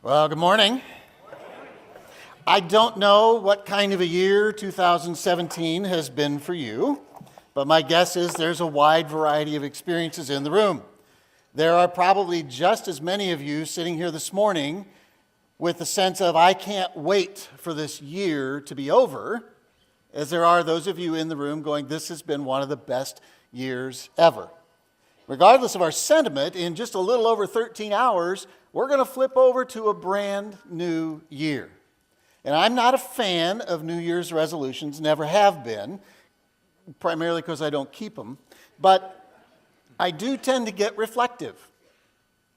Well, good morning. I don't know what kind of a year 2017 has been for you, but my guess is there's a wide variety of experiences in the room. There are probably just as many of you sitting here this morning with the sense of, I can't wait for this year to be over, as there are those of you in the room going, this has been one of the best years ever. Regardless of our sentiment, in just a little over 13 hours, we're going to flip over to a brand new year. And I'm not a fan of New Year's resolutions, never have been, primarily because I don't keep them. But I do tend to get reflective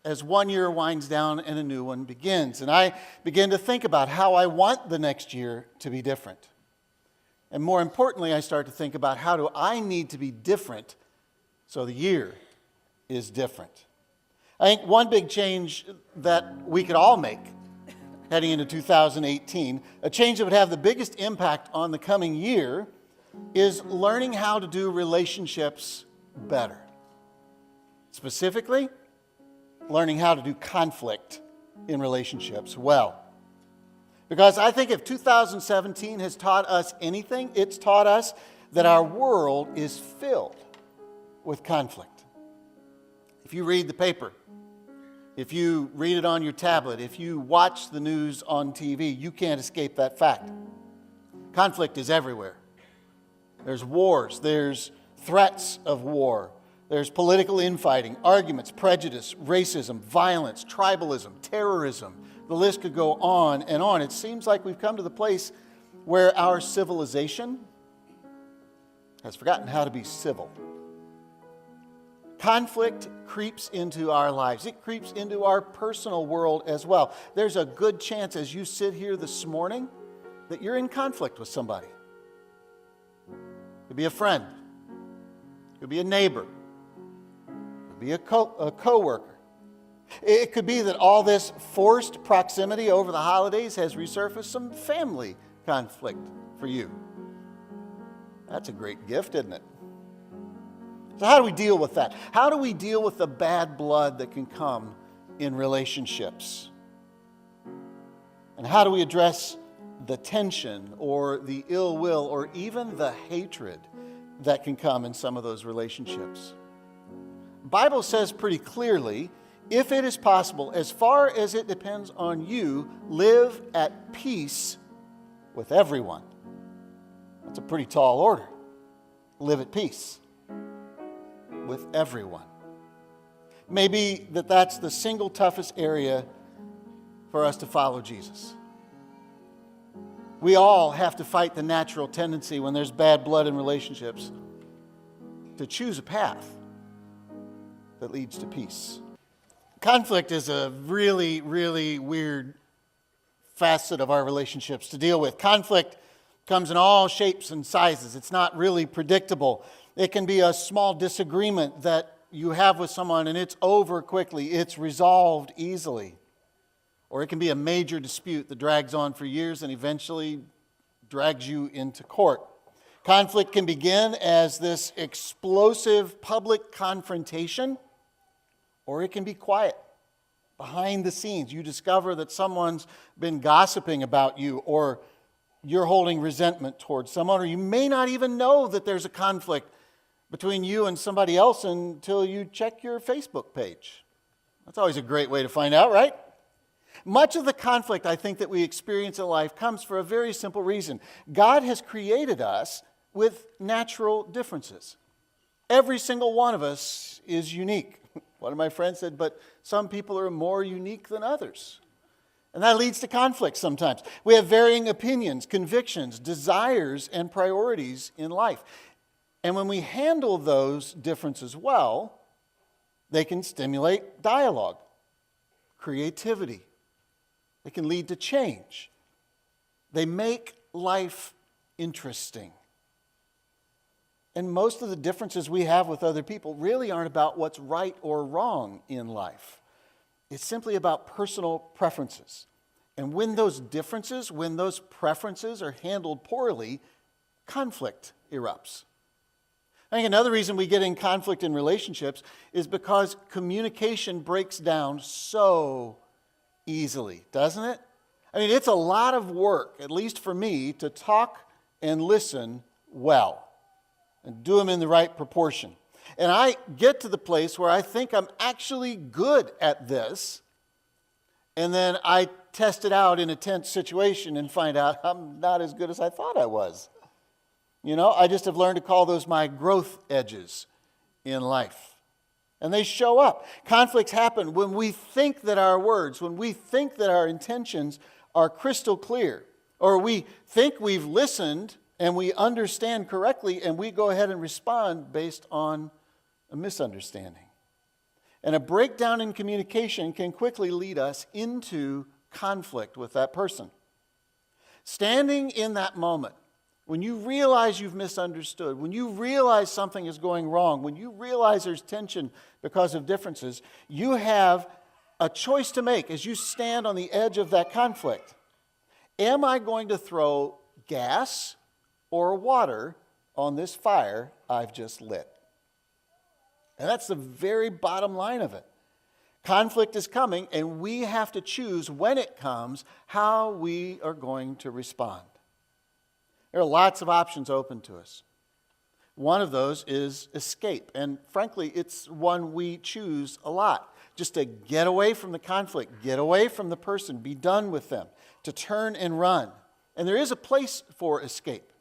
as one year winds down and a new one begins. And I begin to think about how I want the next year to be different. And more importantly, I start to think about how do I need to be different so the year is different. I think one big change that we could all make heading into 2018, a change that would have the biggest impact on the coming year, is learning how to do relationships better. Specifically, learning how to do conflict in relationships well. Because I think if 2017 has taught us anything, it's taught us that our world is filled with conflict. If you read the paper, if you read it on your tablet, if you watch the news on TV, you can't escape that fact. Conflict is everywhere. There's wars, there's threats of war, there's political infighting, arguments, prejudice, racism, violence, tribalism, terrorism. The list could go on and on. It seems like we've come to the place where our civilization has forgotten how to be civil. Conflict creeps into our lives. It creeps into our personal world as well. There's a good chance as you sit here this morning that you're in conflict with somebody. It could be a friend. It could be a neighbor. It could be a co-worker. It could be that all this forced proximity over the holidays has resurfaced some family conflict for you. That's a great gift, isn't it? So how do we deal with that? How do we deal with the bad blood that can come in relationships? And how do we address the tension or the ill will or even the hatred that can come in some of those relationships? The Bible says pretty clearly, if it is possible, as far as it depends on you, live at peace with everyone. That's a pretty tall order. Live at peace with everyone. Maybe that's the single toughest area for us to follow Jesus. We all have to fight the natural tendency when there's bad blood in relationships to choose a path that leads to peace. Conflict is a really, really weird facet of our relationships to deal with. Conflict comes in all shapes and sizes. It's not really predictable. It can be a small disagreement that you have with someone and it's over quickly. It's resolved easily. Or it can be a major dispute that drags on for years and eventually drags you into court. Conflict can begin as this explosive public confrontation, or it can be quiet. Behind the scenes, you discover that someone's been gossiping about you, or you're holding resentment towards someone, or you may not even know that there's a conflict between you and somebody else until you check your Facebook page. That's always a great way to find out, right? Much of the conflict I think that we experience in life comes for a very simple reason. God has created us with natural differences. Every single one of us is unique. One of my friends said, but some people are more unique than others. And that leads to conflict sometimes. We have varying opinions, convictions, desires, and priorities in life. And when we handle those differences well, they can stimulate dialogue, creativity. They can lead to change. They make life interesting. And most of the differences we have with other people really aren't about what's right or wrong in life. It's simply about personal preferences. And when those differences, when those preferences are handled poorly, conflict erupts. I think another reason we get in conflict in relationships is because communication breaks down so easily, doesn't it? I mean, it's a lot of work, at least for me, to talk and listen well and do them in the right proportion. And I get to the place where I think I'm actually good at this, and then I test it out in a tense situation and find out I'm not as good as I thought I was. I just have learned to call those my growth edges in life. And they show up. Conflicts happen when we think that our words, when we think that our intentions are crystal clear, or we think we've listened and we understand correctly, and we go ahead and respond based on a misunderstanding. And a breakdown in communication can quickly lead us into conflict with that person. Standing in that moment, when you realize you've misunderstood, when you realize something is going wrong, when you realize there's tension because of differences, you have a choice to make as you stand on the edge of that conflict. Am I going to throw gas or water on this fire I've just lit? And that's the very bottom line of it. Conflict is coming, and we have to choose when it comes how we are going to respond. There are lots of options open to us. One of those is escape. And frankly, it's one we choose a lot. Just to get away from the conflict, get away from the person, be done with them, to turn and run. And there is a place for escape.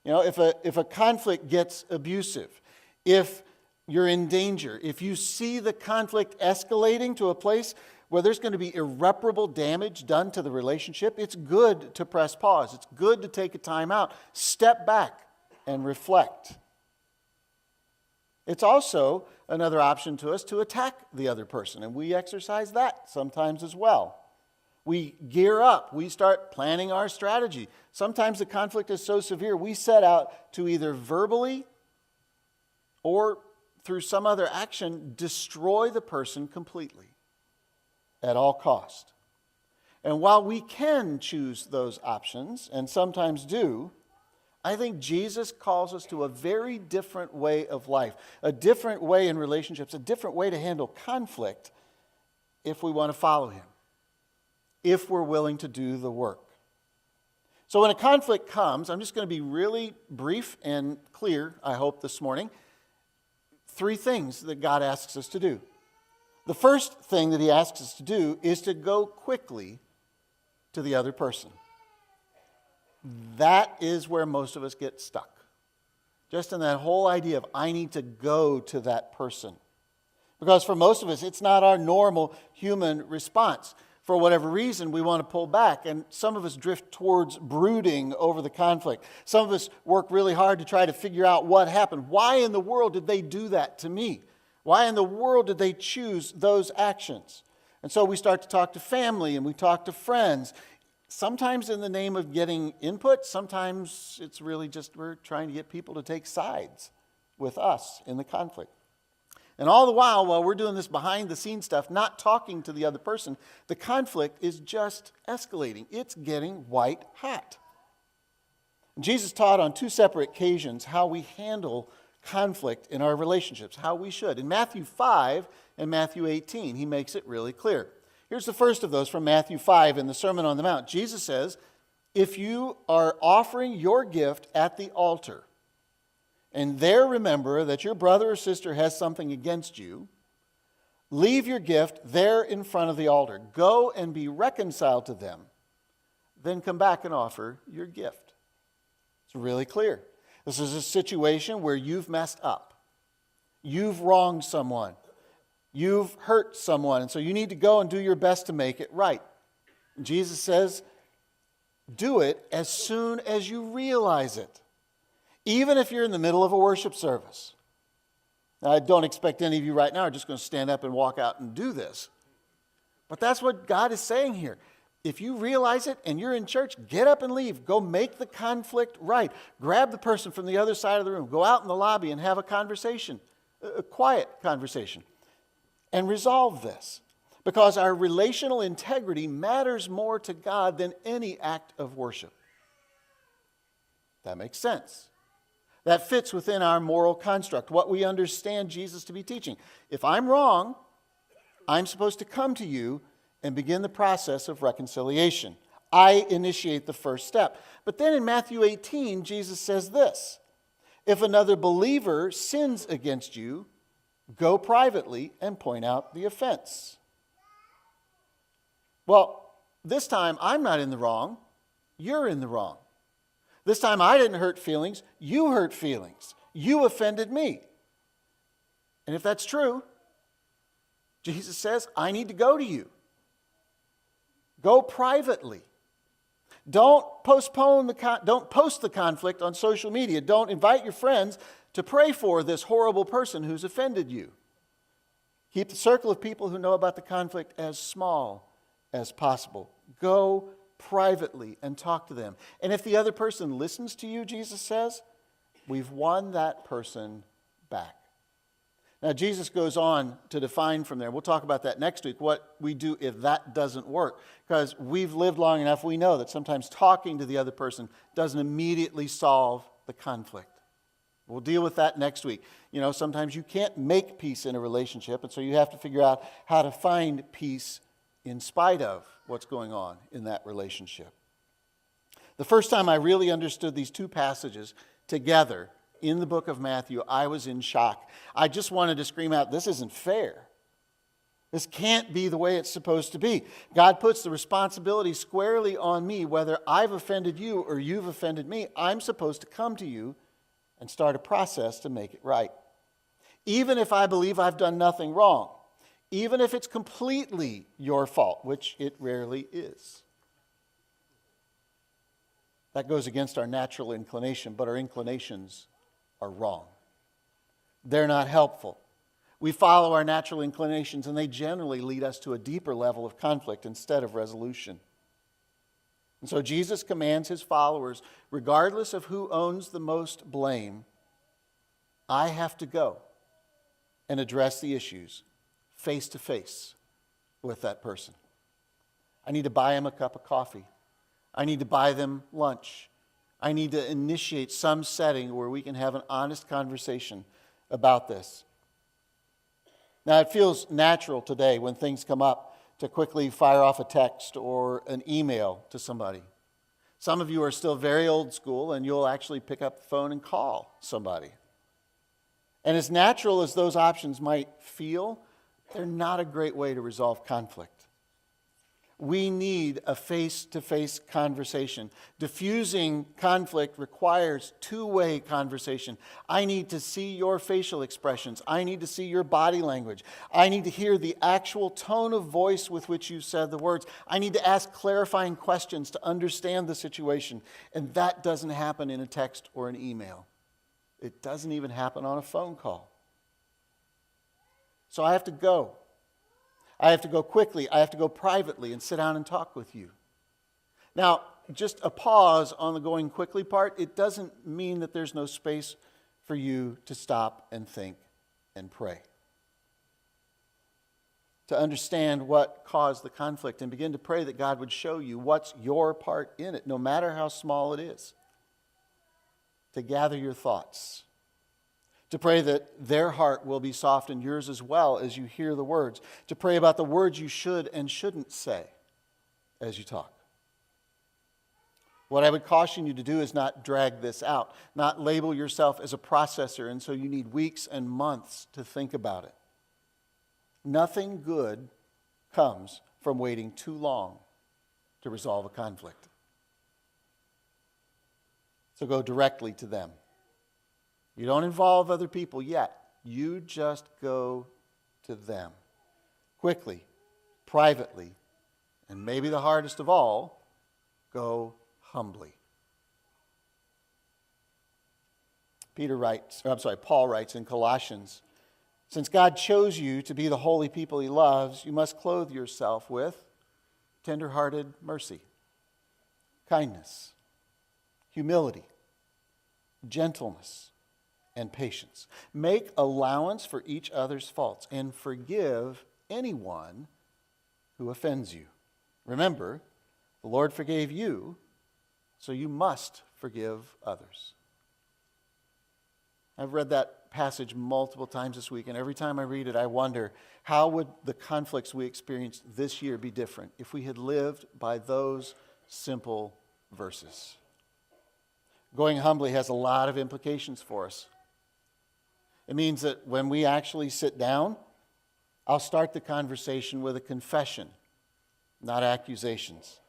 If a conflict gets abusive, if you're in danger, if you see the conflict escalating to a place where there's going to be irreparable damage done to the relationship, it's good to press pause. It's good to take a time out, step back, and reflect. It's also another option to us to attack the other person, and we exercise that sometimes as well. We gear up. We start planning our strategy. Sometimes the conflict is so severe, we set out to either verbally or through some other action destroy the person completely at all cost. And while we can choose those options, and sometimes do, I think Jesus calls us to a very different way of life, a different way in relationships, a different way to handle conflict if we want to follow him, if we're willing to do the work. So when a conflict comes, I'm just going to be really brief and clear, I hope, this morning. 3 things that God asks us to do. The first thing that he asks us to do is to go quickly to the other person. That is where most of us get stuck. Just in that whole idea of I need to go to that person. Because for most of us, it's not our normal human response. For whatever reason, we want to pull back, and some of us drift towards brooding over the conflict. Some of us work really hard to try to figure out what happened. Why in the world did they do that to me? Why in the world did they choose those actions? And so we start to talk to family and we talk to friends, sometimes in the name of getting input. Sometimes it's really just we're trying to get people to take sides with us in the conflict. And all the while we're doing this behind-the-scenes stuff, not talking to the other person, the conflict is just escalating. It's getting white hot. Jesus taught on 2 separate occasions how we handle conflict in our relationships, how we should. In Matthew 5 and Matthew 18, he makes it really clear. Here's the first of those from Matthew 5 in the Sermon on the Mount. Jesus says, if you are offering your gift at the altar, and there remember that your brother or sister has something against you, leave your gift there in front of the altar. Go and be reconciled to them. Then come back and offer your gift. It's really clear. This is a situation where you've messed up. You've wronged someone. You've hurt someone. And so you need to go and do your best to make it right. And Jesus says, do it as soon as you realize it. Even if you're in the middle of a worship service. Now, I don't expect any of you right now are just going to stand up and walk out and do this. But that's what God is saying here. If you realize it and you're in church, get up and leave. Go make the conflict right. Grab the person from the other side of the room. Go out in the lobby and have a conversation, a quiet conversation, and resolve this. Because our relational integrity matters more to God than any act of worship. That makes sense. That fits within our moral construct, what we understand Jesus to be teaching. If I'm wrong, I'm supposed to come to you and begin the process of reconciliation. I initiate the first step. But then in Matthew 18, Jesus says this: if another believer sins against you, go privately and point out the offense. Well, this time I'm not in the wrong. You're in the wrong. This time I didn't hurt feelings. You hurt feelings. You offended me. And if that's true, Jesus says, I need to go to you. Go privately. Don't post the conflict on social media. Don't invite your friends to pray for this horrible person who's offended you. Keep the circle of people who know about the conflict as small as possible. Go privately and talk to them. And if the other person listens to you, Jesus says, we've won that person back. Now, Jesus goes on to define from there. We'll talk about that next week, what we do if that doesn't work. Because we've lived long enough, we know that sometimes talking to the other person doesn't immediately solve the conflict. We'll deal with that next week. Sometimes you can't make peace in a relationship, and so you have to figure out how to find peace in spite of what's going on in that relationship. The first time I really understood these two passages together in the book of Matthew, I was in shock. I just wanted to scream out, this isn't fair. This can't be the way it's supposed to be. God puts the responsibility squarely on me, whether I've offended you or you've offended me. I'm supposed to come to you and start a process to make it right. Even if I believe I've done nothing wrong. Even if it's completely your fault, which it rarely is. That goes against our natural inclination, but our inclinations are wrong. They're not helpful. We follow our natural inclinations, and they generally lead us to a deeper level of conflict instead of resolution. And so Jesus commands his followers, regardless of who owns the most blame, I have to go and address the issues face to face with that person. I need to buy them a cup of coffee. I need to buy them lunch. I need to initiate some setting where we can have an honest conversation about this. Now, it feels natural today when things come up to quickly fire off a text or an email to somebody. Some of you are still very old school, and you'll actually pick up the phone and call somebody. And as natural as those options might feel, they're not a great way to resolve conflict. We need a face-to-face conversation. Diffusing conflict requires two-way conversation. I need to see your facial expressions. I need to see your body language. I need to hear the actual tone of voice with which you said the words. I need to ask clarifying questions to understand the situation. And that doesn't happen in a text or an email. It doesn't even happen on a phone call. So I have to go. I have to go quickly. I have to go privately and sit down and talk with you. Now, just a pause on the going quickly part. It doesn't mean that there's no space for you to stop and think and pray. To understand what caused the conflict and begin to pray that God would show you what's your part in it, no matter how small it is. To gather your thoughts. To pray that their heart will be soft and yours as well as you hear the words. To pray about the words you should and shouldn't say as you talk. What I would caution you to do is not drag this out. Not label yourself as a processor, and so you need weeks and months to think about it. Nothing good comes from waiting too long to resolve a conflict. So go directly to them. You don't involve other people yet. You just go to them. Quickly, privately, and maybe the hardest of all, go humbly. Paul writes in Colossians, since God chose you to be the holy people he loves, you must clothe yourself with tender-hearted mercy, kindness, humility, gentleness, and patience. Make allowance for each other's faults and forgive anyone who offends you. Remember, the Lord forgave you, so you must forgive others. I've read that passage multiple times this week, and every time I read it, I wonder, how would the conflicts we experienced this year be different if we had lived by those simple verses? Going humbly has a lot of implications for us. It means that when we actually sit down, I'll start the conversation with a confession, not accusations.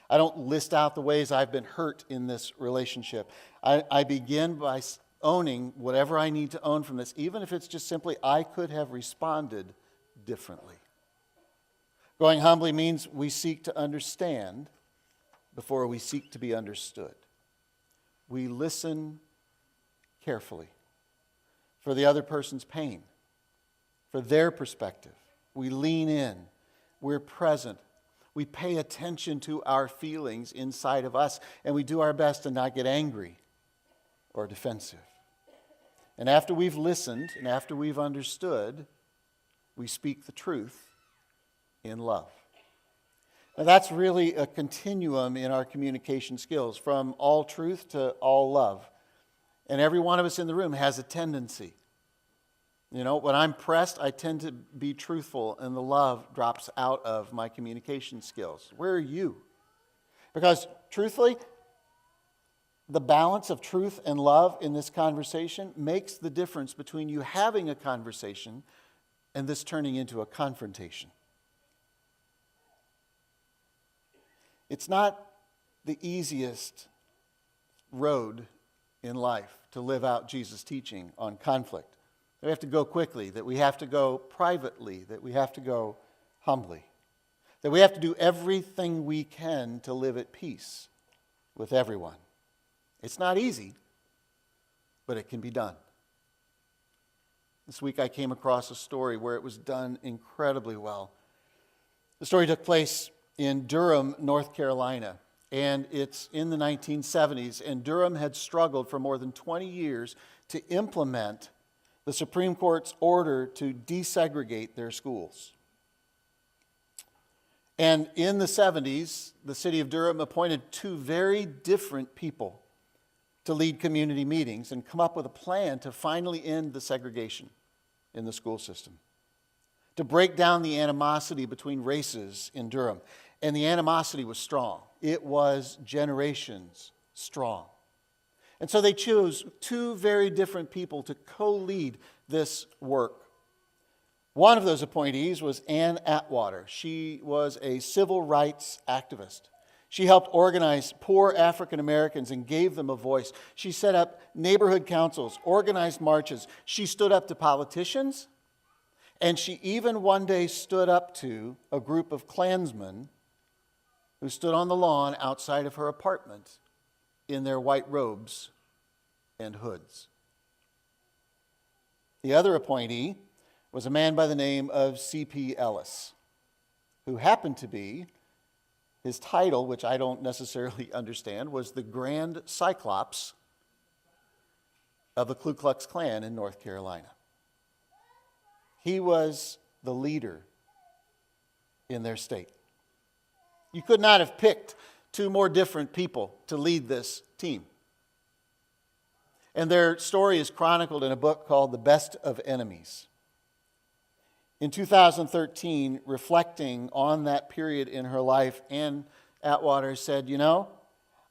I don't list out the ways I've been hurt in this relationship. I begin by owning whatever I need to own from this, even if it's just simply I could have responded differently. Going humbly means we seek to understand before we seek to be understood. We listen carefully for the other person's pain, for their perspective. We lean in. We're present. We pay attention to our feelings inside of us, and we do our best to not get angry or defensive. And after we've listened and after we've understood, we speak the truth in love. Now, that's really a continuum in our communication skills, from all truth to all love. And every one of us in the room has a tendency. You know, when I'm pressed, I tend to be truthful, and the love drops out of my communication skills. Where are you? Because, truthfully, the balance of truth and love in this conversation makes the difference between you having a conversation and this turning into a confrontation. It's not the easiest road in life to live out Jesus' teaching on conflict. That we have to go quickly, that we have to go privately, that we have to go humbly, that we have to do everything we can to live at peace with everyone. It's not easy, but it can be done. This week I came across a story where it was done incredibly well. The story took place in Durham, North Carolina, and it's in the 1970s, and Durham had struggled for more than 20 years to implement the Supreme Court's order to desegregate their schools. And in the 70s, the city of Durham appointed two very different people to lead community meetings and come up with a plan to finally end the segregation in the school system, to break down the animosity between races in Durham. And the animosity was strong. It was generations strong. And so they chose two very different people to co-lead this work. One of those appointees was Ann Atwater. She was a civil rights activist. She helped organize poor African Americans and gave them a voice. She set up neighborhood councils, organized marches. She stood up to politicians, and she even one day stood up to a group of Klansmen who stood on the lawn outside of her apartment in their white robes and hoods. The other appointee was a man by the name of C.P. Ellis, who happened to be, his title, which I don't necessarily understand, was the Grand Cyclops of the Ku Klux Klan in North Carolina. He was the leader in their state. You could not have picked two more different people to lead this team. And their story is chronicled in a book called The Best of Enemies. In 2013, reflecting on that period in her life, Ann Atwater said, you know,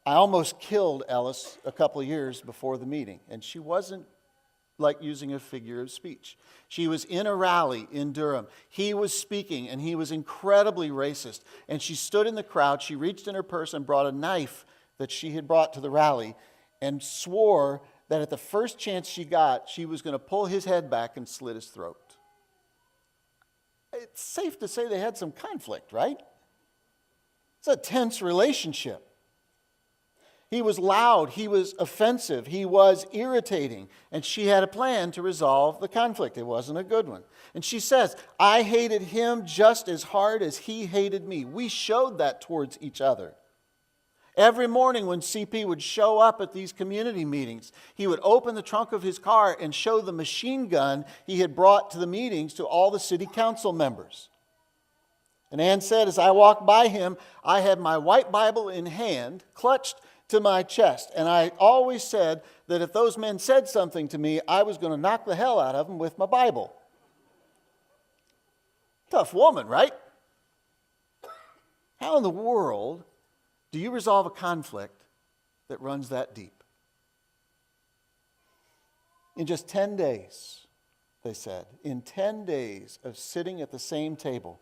I almost killed Ellis a couple of years before the meeting. And she wasn't like using a figure of speech. She was in a rally in Durham. He was speaking, and he was incredibly racist. And she stood in the crowd. She reached in her purse and brought a knife that she had brought to the rally and swore that at the first chance she got, she was going to pull his head back and slit his throat. It's safe to say they had some conflict, right? It's a tense relationship. He was loud, he was offensive, he was irritating, and she had a plan to resolve the conflict. It wasn't a good one. And she says, I hated him just as hard as he hated me. We showed that towards each other. Every morning when CP would show up at these community meetings, he would open the trunk of his car and show the machine gun he had brought to the meetings to all the city council members. And Ann said, as I walked by him, I had my white Bible in hand, clutched to my chest. And I always said that if those men said something to me, I was going to knock the hell out of them with my Bible. Tough woman, right? How in the world do you resolve a conflict that runs that deep? In just 10 days, they said, in 10 days of sitting at the same table,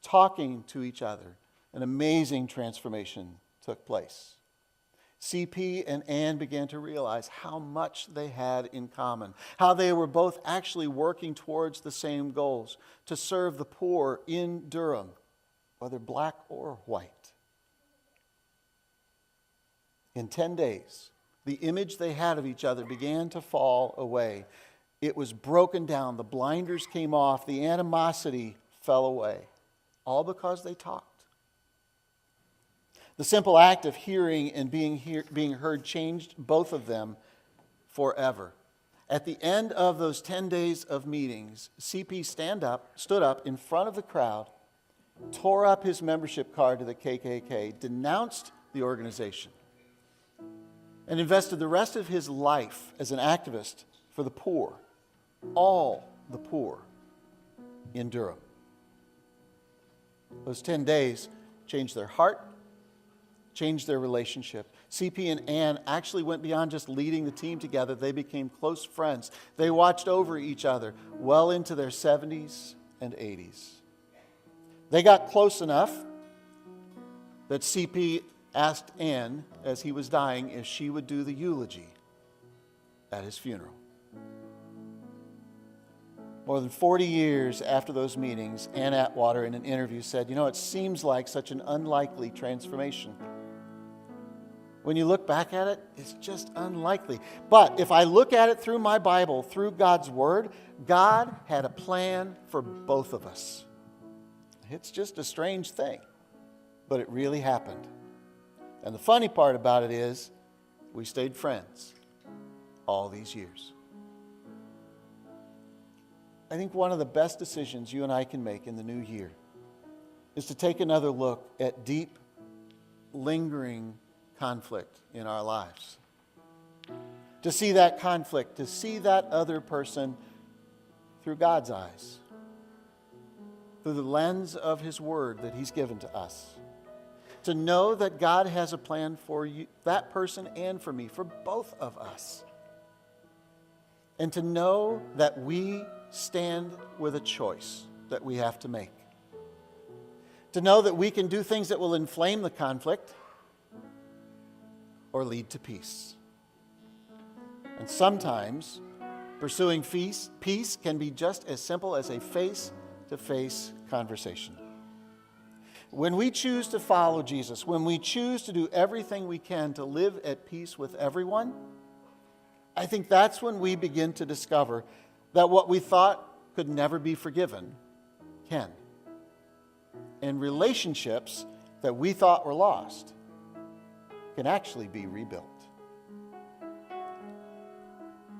talking to each other, an amazing transformation took place. CP and Ann began to realize how much they had in common, how they were both actually working towards the same goals, to serve the poor in Durham, whether black or white. In 10 days, the image they had of each other began to fall away. It was broken down. The blinders came off. The animosity fell away. All because they talked. The simple act of hearing and being heard changed both of them forever. At the end of those 10 days of meetings, CP stood up in front of the crowd, tore up his membership card to the KKK, denounced the organization, and invested the rest of his life as an activist for the poor, all the poor in Durham. Those 10 days changed their heart, changed their relationship. CP and Ann actually went beyond just leading the team together. They became close friends. They watched over each other well into their 70s and 80s. They got close enough that CP asked Ann, as he was dying, if she would do the eulogy at his funeral. More than 40 years after those meetings, Ann Atwater in an interview said, it seems like such an unlikely transformation. When you look back at it, it's just unlikely. But if I look at it through my Bible, through God's Word, God had a plan for both of us. It's just a strange thing, but it really happened. And the funny part about it is, we stayed friends all these years. I think one of the best decisions you and I can make in the new year is to take another look at deep, lingering conflict in our lives. To see that conflict, to see that other person through God's eyes, through the lens of His Word that He's given to us. To know that God has a plan for you, that person and for me, for both of us. And to know that we stand with a choice that we have to make. To know that we can do things that will inflame the conflict or lead to peace. And sometimes pursuing peace can be just as simple as a face-to-face conversation. When we choose to follow Jesus, when we choose to do everything we can to live at peace with everyone, I think that's when we begin to discover that what we thought could never be forgiven can. And relationships that we thought were lost can actually be rebuilt.